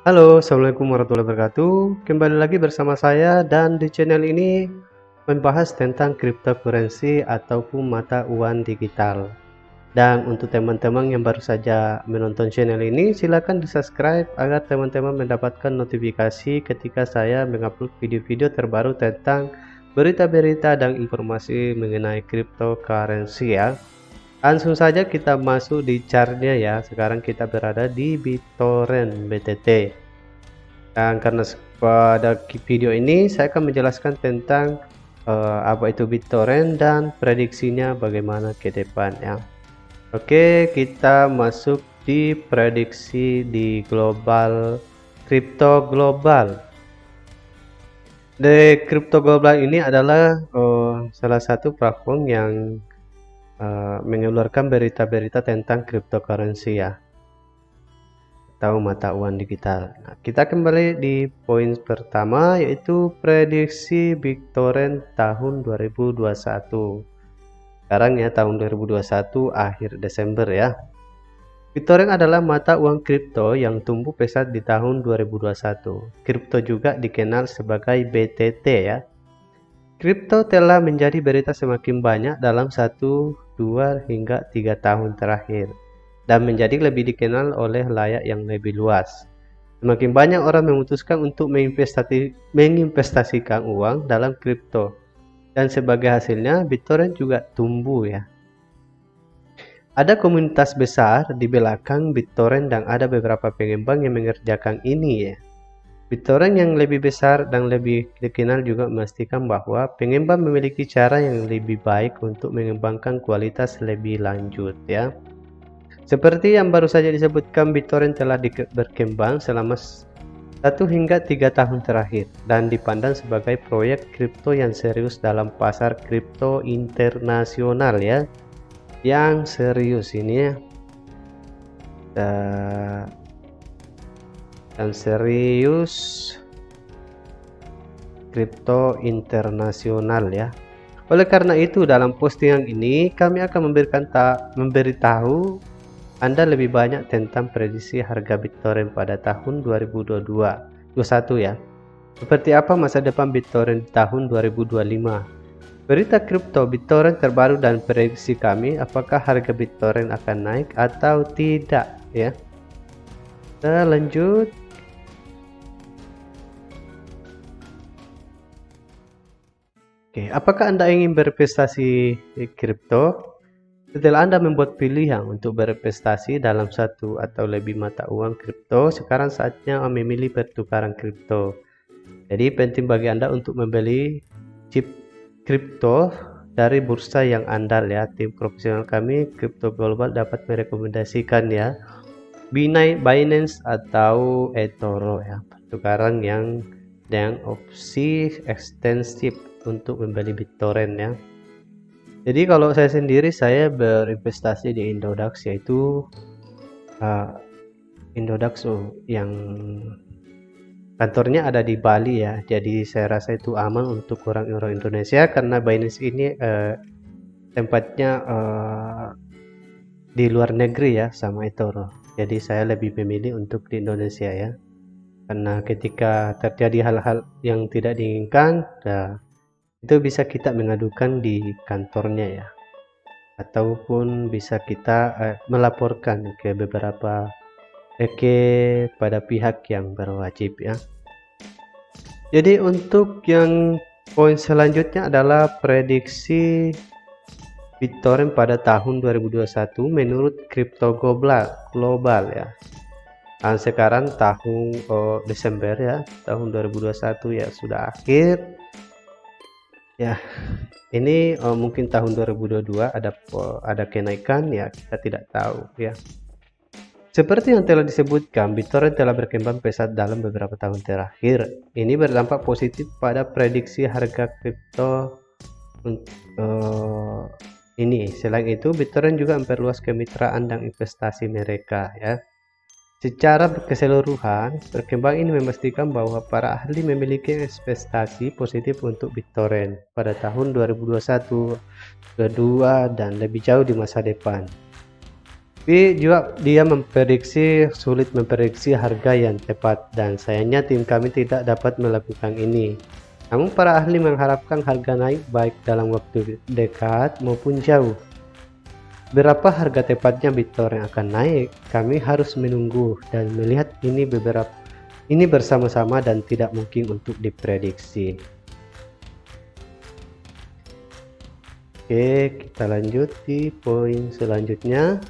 Halo, Assalamualaikum warahmatullahi wabarakatuh. Kembali lagi bersama saya dan di channel ini membahas tentang cryptocurrency ataupun mata uang digital. Dan untuk teman-teman yang baru saja menonton channel ini, silakan di-subscribe agar teman-teman mendapatkan notifikasi ketika saya mengupload video-video terbaru tentang berita-berita dan informasi mengenai cryptocurrency ya. Langsung saja kita masuk di chartnya ya. Sekarang kita berada di BitTorrent BTT. Dan karena pada video ini saya akan menjelaskan tentang apa itu BitTorrent dan prediksinya bagaimana ke depannya. Oke, kita masuk di prediksi di kripto global. Di kripto global ini adalah salah satu platform yang mengeluarkan berita-berita tentang cryptocurrency ya, atau mata uang digital. Nah, kita kembali di poin pertama yaitu prediksi BitTorrent tahun 2021. Sekarang ya tahun 2021 akhir Desember ya. BitTorrent adalah mata uang kripto yang tumbuh pesat di tahun 2021. Kripto juga dikenal sebagai BTT ya. Kripto telah menjadi berita semakin banyak dalam 1, 2 hingga 3 tahun terakhir dan menjadi lebih dikenal oleh layak yang lebih luas. Semakin banyak orang memutuskan untuk menginvestasikan uang dalam kripto dan sebagai hasilnya BitTorrent juga tumbuh ya. Ada komunitas besar di belakang BitTorrent dan ada beberapa pengembang yang mengerjakan ini ya. BitTorrent yang lebih besar dan lebih dikenal juga memastikan bahwa pengembang memiliki cara yang lebih baik untuk mengembangkan kualitas lebih lanjut ya. Seperti yang baru saja disebutkan, BitTorrent telah berkembang selama 1 hingga 3 tahun terakhir dan dipandang sebagai proyek kripto yang serius dalam pasar kripto internasional ya. Yang serius ini ya. Dan serius kripto internasional ya. Oleh karena itu dalam postingan ini kami akan memberitahu Anda lebih banyak tentang prediksi harga BitTorrent pada tahun 2021 ya. Seperti apa masa depan BitTorrent di tahun 2025? Berita kripto BitTorrent terbaru dan prediksi kami, apakah harga BitTorrent akan naik atau tidak ya. Kita lanjut. Oke, apakah Anda ingin berinvestasi di kripto? Setelah Anda membuat pilihan untuk berinvestasi dalam satu atau lebih mata uang kripto, sekarang saatnya memilih pertukaran kripto. Jadi penting bagi Anda untuk membeli chip kripto dari bursa yang andal ya. Tim profesional kami Crypto Global dapat merekomendasikan ya Binance atau eToro ya, pertukaran yang dengan opsi ekstensif untuk membeli BitTorrent ya. Jadi kalau saya sendiri saya berinvestasi di Indodax, yaitu Indodax yang kantornya ada di Bali ya. Jadi saya rasa itu aman untuk orang-orang Indonesia karena Binance ini tempatnya di luar negeri ya sama eToro. Jadi saya lebih memilih untuk di Indonesia ya. Karena ketika terjadi hal-hal yang tidak diinginkan, itu bisa kita mengadukan di kantornya ya, ataupun bisa kita melaporkan ke pada pihak yang berwajib ya. Jadi untuk yang poin selanjutnya adalah prediksi BitTorrent pada tahun 2021 menurut Crypto Global ya. Dan sekarang tahun Desember ya, tahun 2021 ya sudah akhir ya. Ini mungkin tahun 2022 ada kenaikan ya, kita tidak tahu ya. Seperti yang telah disebutkan, BitTorrent telah berkembang pesat dalam beberapa tahun terakhir. Ini berdampak positif pada prediksi harga kripto ini. Selain itu, BitTorrent juga memperluas kemitraan dan investasi mereka ya. Secara keseluruhan, perkembangan ini memastikan bahwa para ahli memiliki ekspektasi positif untuk BitTorrent pada tahun 2021, 2022, dan lebih jauh di masa depan. Tapi juga dia sulit memprediksi harga yang tepat, dan sayangnya tim kami tidak dapat melakukan ini. Namun para ahli mengharapkan harga naik baik dalam waktu dekat maupun jauh. Berapa harga tepatnya BitTorrent akan naik? Kami harus menunggu dan melihat ini bersama-sama dan tidak mungkin untuk diprediksi. Oke, kita lanjut di poin selanjutnya.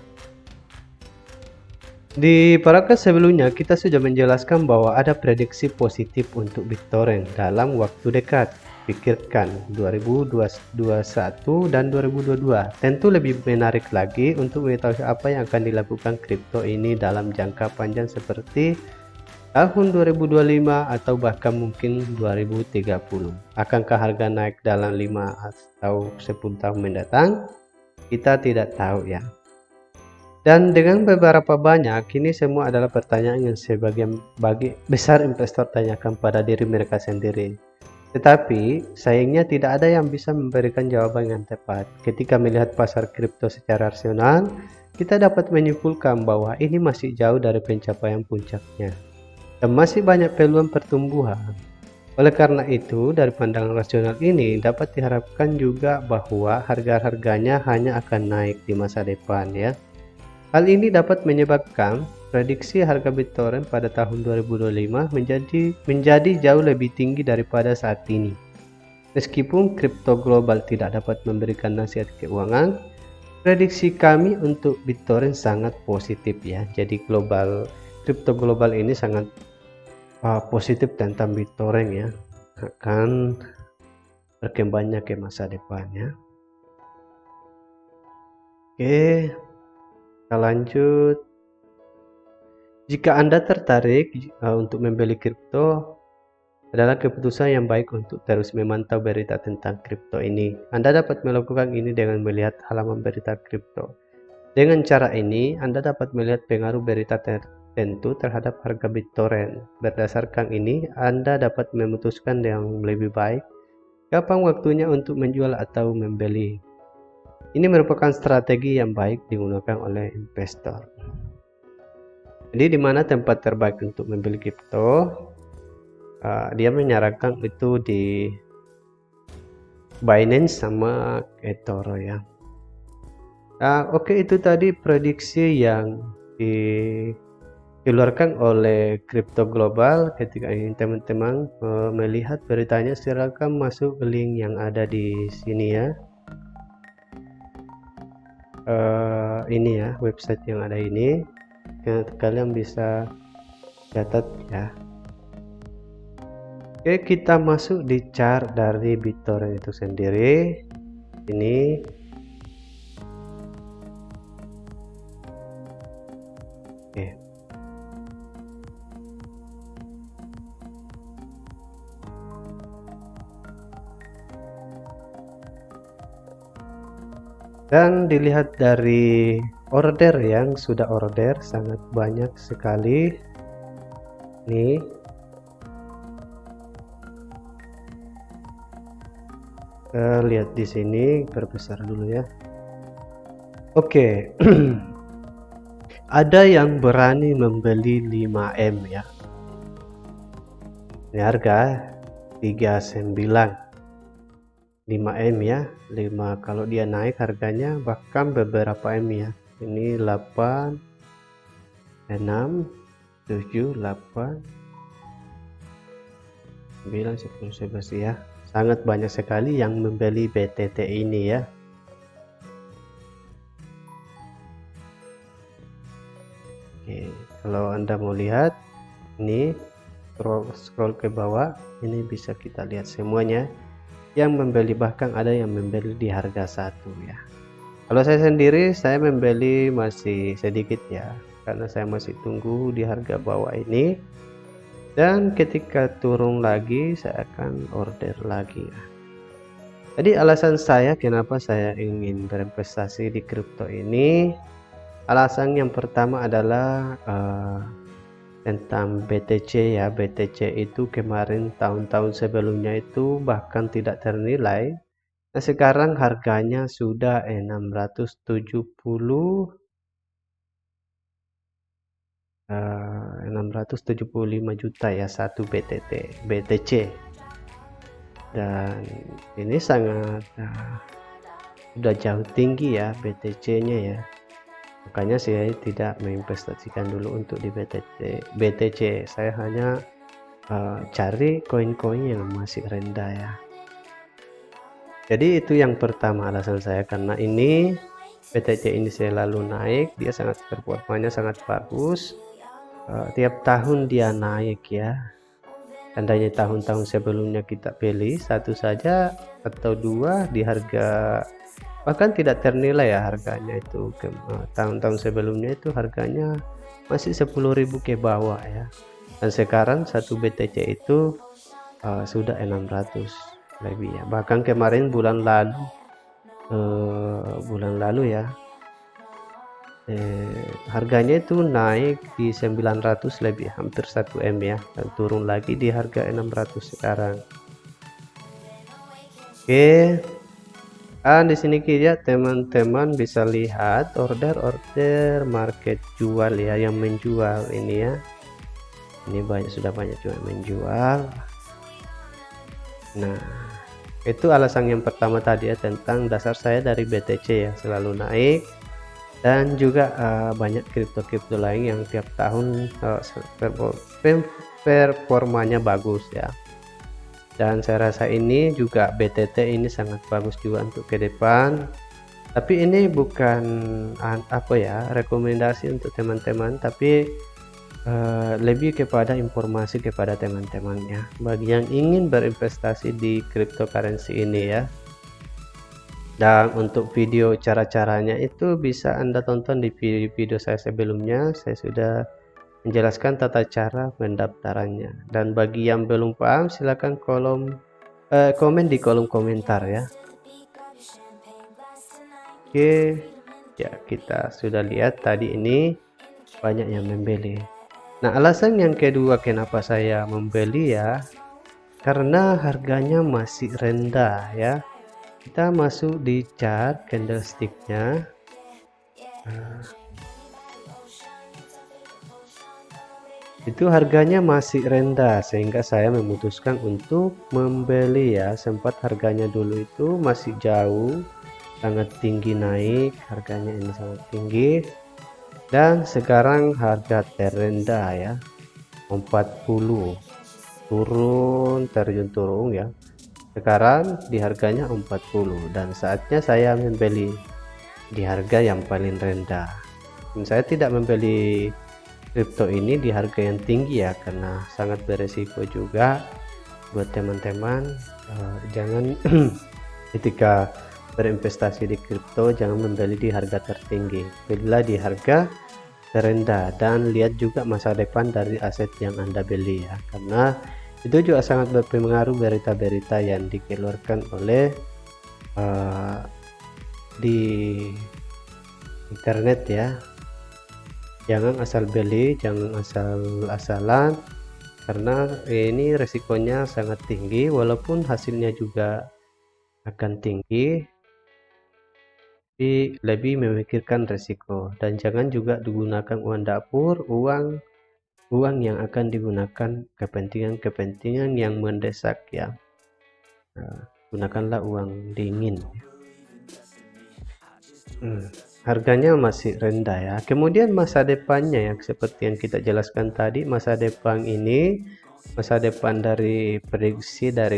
Di paragraf sebelumnya kita sudah menjelaskan bahwa ada prediksi positif untuk BitTorrent dalam waktu dekat. Pikirkan 2021 dan 2022. Tentu lebih menarik lagi untuk mengetahui apa yang akan dilakukan kripto ini dalam jangka panjang seperti tahun 2025 atau bahkan mungkin 2030. Akankah harga naik dalam 5 atau 10 tahun mendatang? Kita tidak tahu ya. Dan dengan beberapa banyak, ini semua adalah pertanyaan yang sebagian besar investor tanyakan pada diri mereka sendiri. Tetapi, sayangnya tidak ada yang bisa memberikan jawaban yang tepat. Ketika melihat pasar kripto secara rasional, kita dapat menyimpulkan bahwa ini masih jauh dari pencapaian puncaknya, dan masih banyak peluang pertumbuhan. Oleh karena itu, dari pandangan rasional ini dapat diharapkan juga bahwa harga-harganya hanya akan naik di masa depan ya. Hal ini dapat menyebabkan prediksi harga BitTorrent pada tahun 2025 menjadi jauh lebih tinggi daripada saat ini. Meskipun kripto global tidak dapat memberikan nasihat keuangan, prediksi kami untuk BitTorrent sangat positif ya. Jadi kripto global ini sangat positif tentang BitTorrent ya, akan berkembangnya ke masa depannya. Oke, kita lanjut. Jika Anda tertarik untuk membeli kripto, adalah keputusan yang baik untuk terus memantau berita tentang kripto ini. Anda dapat melakukan ini dengan melihat halaman berita kripto. Dengan cara ini, Anda dapat melihat pengaruh berita tertentu terhadap harga BitTorrent. Berdasarkan ini, Anda dapat memutuskan yang lebih baik kapan waktunya untuk menjual atau membeli. Ini merupakan strategi yang baik digunakan oleh investor. Jadi di mana tempat terbaik untuk membeli kripto? Dia menyarankan itu di Binance sama eToro ya. Oke, itu tadi prediksi yang dikeluarkan oleh Kripto Global. Ketika ingin teman-teman melihat beritanya, silakan masuk ke link yang ada di sini ya. Ini ya website yang ada ini, kalian bisa catat ya. Oke, kita masuk di chart dari BitTorrent itu sendiri. Ini oke. Dan dilihat dari order yang sudah order sangat banyak sekali. Nih, lihat di sini, perbesar dulu ya. Oke. Ada yang berani membeli 5M ya. Ini harga 39. 5M ya, 5 kalau dia naik harganya bahkan beberapa M ya. Ini 8, 6, 7, 8, 9, 10, 11 ya. Sangat banyak sekali yang membeli BTT ini ya. Oke, kalau Anda mau lihat ini scroll ke bawah, ini bisa kita lihat semuanya yang membeli, bahkan ada yang membeli di harga 1 ya. Kalau saya sendiri, saya membeli masih sedikit ya, karena saya masih tunggu di harga bawah ini, dan ketika turun lagi saya akan order lagi ya. Jadi alasan saya kenapa saya ingin berinvestasi di kripto ini, alasan yang pertama adalah tentang BTC ya. BTC itu kemarin tahun-tahun sebelumnya itu bahkan tidak ternilai. Nah, sekarang harganya sudah 670 675 juta ya satu BTC, dan ini sangat sudah jauh tinggi ya BTC-nya ya. Makanya saya tidak menginvestasikan dulu untuk di BTC. Saya hanya cari koin-koin yang masih rendah ya. Jadi itu yang pertama alasan saya, karena ini BTC ini selalu naik, dia sangat performanya sangat bagus. Tiap tahun dia naik ya. Tandanya tahun-tahun sebelumnya kita beli satu saja atau dua di harga bahkan tidak ternilai ya harganya itu. Tahun-tahun sebelumnya itu harganya masih 10.000 ke bawah ya, dan sekarang satu BTC itu sudah 600 lebih ya. Bahkan kemarin bulan lalu ya, harganya itu naik di 900 lebih, hampir 1 M ya, dan turun lagi di harga 600 sekarang. Oke, di sini kita teman-teman bisa lihat order market jual ya, yang menjual ini ya. Ini sudah banyak juga menjual. Nah, itu alasan yang pertama tadi ya, tentang dasar saya dari BTC yang selalu naik, dan juga banyak kripto lain yang tiap tahun performanya bagus ya. Dan saya rasa ini juga BTT ini sangat bagus juga untuk ke depan. Tapi ini bukan apa ya, rekomendasi untuk teman-teman, tapi lebih kepada informasi kepada teman-temannya bagi yang ingin berinvestasi di cryptocurrency ini ya. Dan untuk video cara-caranya itu bisa Anda tonton di video saya sebelumnya. Saya sudah menjelaskan tata cara pendaftarannya, dan bagi yang belum paham silahkan komen di kolom komentar ya. Oke ya, kita sudah lihat tadi ini banyak yang membeli. Nah, alasan yang kedua kenapa saya membeli ya, karena harganya masih rendah ya. Kita masuk di chart candlesticknya. Itu harganya masih rendah sehingga saya memutuskan untuk membeli ya. Sempat harganya dulu itu masih jauh, sangat tinggi naik, harganya ini sangat tinggi, dan sekarang harga terendah ya 40, turun terjun turun ya. Sekarang di harganya 40, dan saatnya saya membeli di harga yang paling rendah. Dan saya tidak membeli kripto ini di harga yang tinggi ya, karena sangat beresiko juga buat teman-teman. Jangan ketika berinvestasi di kripto jangan membeli di harga tertinggi, belilah di harga terendah, dan lihat juga masa depan dari aset yang Anda beli ya, karena itu juga sangat berpengaruh berita-berita yang dikeluarkan oleh di internet ya. Jangan asal beli, jangan asal-asalan, karena ini resikonya sangat tinggi. Walaupun hasilnya juga akan tinggi, tapi lebih memikirkan resiko. Dan jangan juga digunakan uang dapur, uang yang akan digunakan kepentingan yang mendesak ya. Gunakanlah uang dingin. Harganya masih rendah ya. Kemudian masa depannya ya, seperti yang kita jelaskan tadi, masa depan dari prediksi dari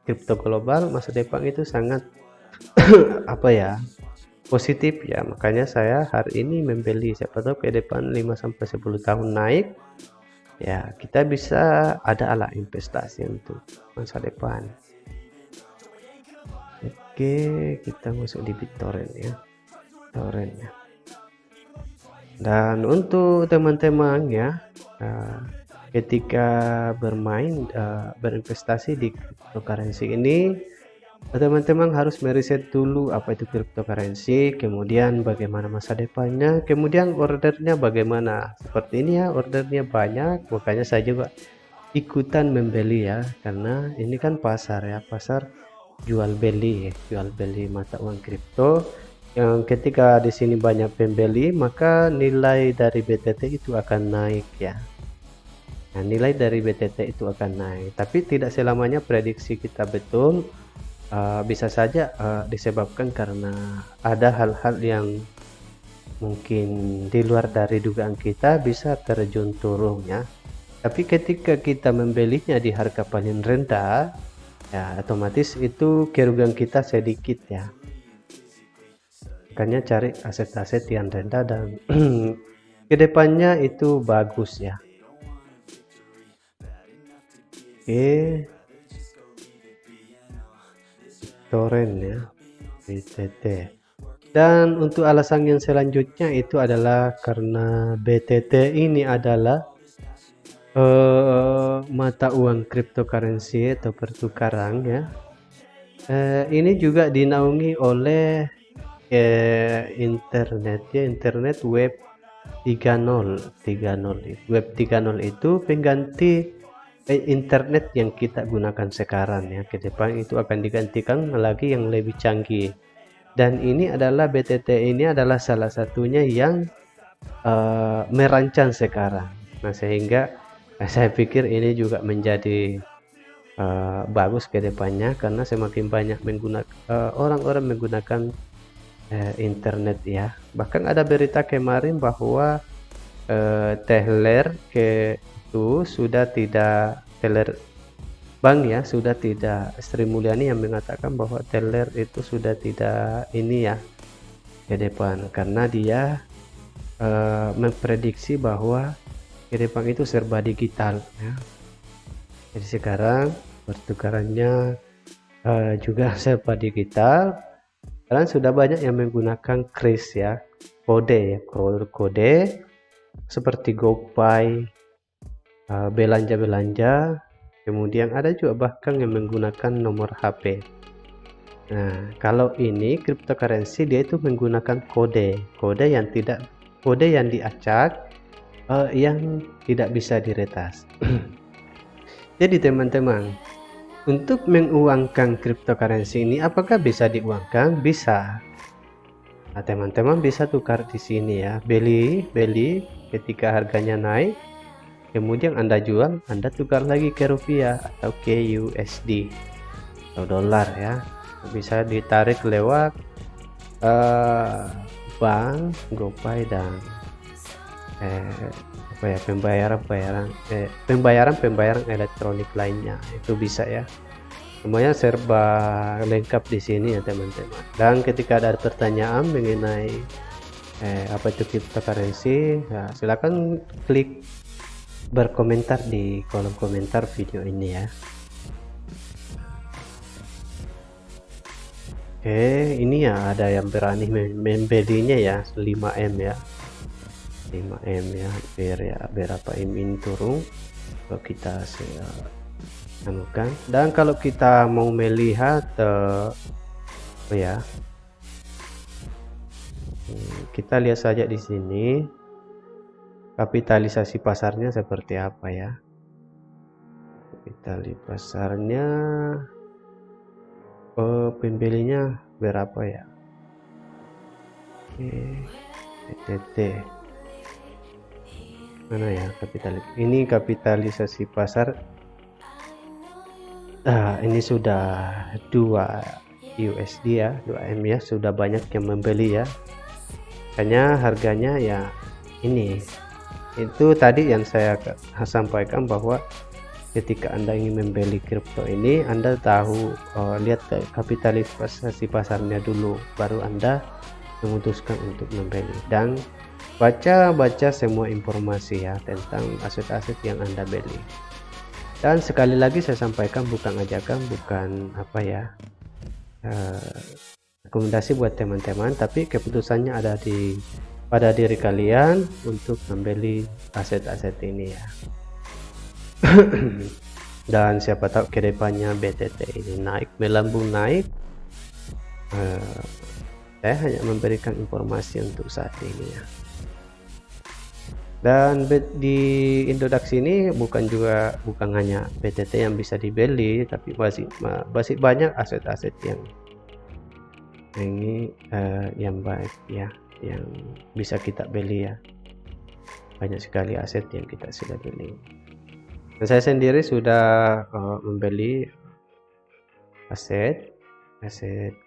kripto global, masa depan itu sangat apa ya, positif ya. Makanya saya hari ini membeli, siapa tahu ke depan 5-10 tahun naik ya, kita bisa ada ala investasi untuk masa depan. Oke, kita masuk di BitTorrent ya. Dan untuk teman-teman ya, ketika berinvestasi di cryptocurrency ini, teman-teman harus meriset dulu apa itu cryptocurrency, kemudian bagaimana masa depannya, kemudian ordernya bagaimana. Seperti ini ya, ordernya banyak, makanya saya juga ikutan membeli ya, karena ini kan pasar ya, pasar jual beli mata uang kripto. yang ketika di sini banyak pembeli, maka nilai dari BTT itu akan naik ya. Nah, nilai dari BTT itu akan naik, tapi tidak selamanya prediksi kita betul. Bisa saja disebabkan karena ada hal-hal yang mungkin di luar dari dugaan kita bisa terjun turun ya. Tapi ketika kita membelinya di harga paling rendah, ya otomatis itu kerugian kita sedikit ya. Makanya cari aset-aset yang rendah dan kedepannya itu bagus ya. Oke, torrent ya, BTT. Dan untuk alasan yang selanjutnya itu adalah karena BTT ini adalah mata uang cryptocurrency atau pertukaran ya. Ini juga dinaungi oleh internet ya, internet web 3.0. Web 3.0 itu pengganti internet yang kita gunakan sekarang ya. Ke depan itu akan digantikan lagi yang lebih canggih. Dan ini adalah BTT ini adalah salah satunya yang merancang sekarang. Nah, sehingga saya pikir ini juga menjadi bagus ke depannya karena semakin banyak orang-orang menggunakan internet ya. Bahkan ada berita kemarin bahwa teller itu sudah tidak, teller bank ya, sudah tidak, Sri Mulyani yang mengatakan bahwa teller itu sudah tidak ini ya ke depan karena dia memprediksi bahwa ke depan itu serba digital ya. Jadi sekarang pertukarannya juga serba digital. Sekarang sudah banyak yang menggunakan kris ya, kode seperti GoPay, belanja, kemudian ada juga bahkan yang menggunakan nomor HP. Nah, kalau ini cryptocurrency dia itu menggunakan kode yang diacak, yang tidak bisa diretas. Jadi teman-teman, untuk menguangkan cryptocurrency ini apakah bisa diuangkan? Bisa. Nah, teman-teman bisa tukar di sini ya, beli ketika harganya naik, kemudian Anda jual, Anda tukar lagi ke rupiah atau ke USD atau dolar ya. Bisa ditarik lewat bank, GoPay dan pembayaran elektronik lainnya itu bisa ya. Semuanya serba lengkap di sini ya teman-teman. Dan ketika ada pertanyaan mengenai apa itu cryptocurrency, ya, silakan klik berkomentar di kolom komentar video ini ya. Oke, ini ya ada yang berani membelinya ya, 5M ya. 5M ya, hampir ya berapa M ini turun kalau kita anukan. Dan kalau kita mau melihat kita lihat saja di sini kapitalisasi pasarnya seperti apa ya. Kapitalisasi pasarnya, pembelinya berapa ya. BTT mana ya, ini kapitalisasi pasar. Ini sudah 2 USD ya, 2M ya, sudah banyak yang membeli ya. Hanya harganya ya ini, itu tadi yang saya sampaikan bahwa ketika Anda ingin membeli kripto ini, Anda tahu lihat kapitalisasi pasarnya dulu, baru Anda memutuskan untuk membeli dan baca semua informasi ya tentang aset-aset yang Anda beli. Dan sekali lagi saya sampaikan, bukan ajakan, bukan rekomendasi buat teman-teman, tapi keputusannya ada pada diri kalian untuk membeli aset-aset ini ya. Dan siapa tahu kedepannya BTT ini melambung naik. Saya hanya memberikan informasi untuk saat ini ya. Dan di Indodax ini bukan hanya BTT yang bisa dibeli, tapi masih banyak aset-aset yang ini yang baik ya, yang bisa kita beli ya. Banyak sekali aset yang kita sudah beli. Dan saya sendiri sudah membeli aset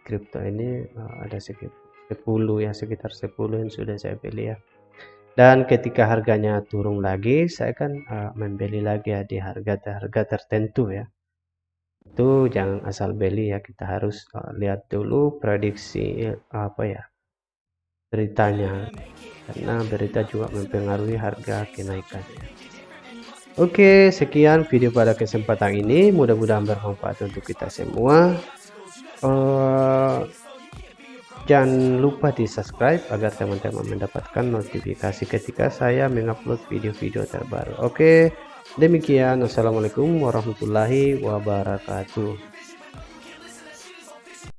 kripto ini ada sekitar 10 ya, sekitar 10 yang sudah saya beli ya. Dan ketika harganya turun lagi, saya kan membeli lagi ya di harga tertentu ya. Itu jangan asal beli ya, kita harus lihat dulu prediksi apa ya, beritanya, karena berita juga mempengaruhi harga kenaikannya. Oke, sekian video pada kesempatan ini, mudah-mudahan bermanfaat untuk kita semua. Jangan lupa di subscribe agar teman-teman mendapatkan notifikasi ketika saya mengupload video-video terbaru. Oke, demikian. Wassalamualaikum warahmatullahi wabarakatuh.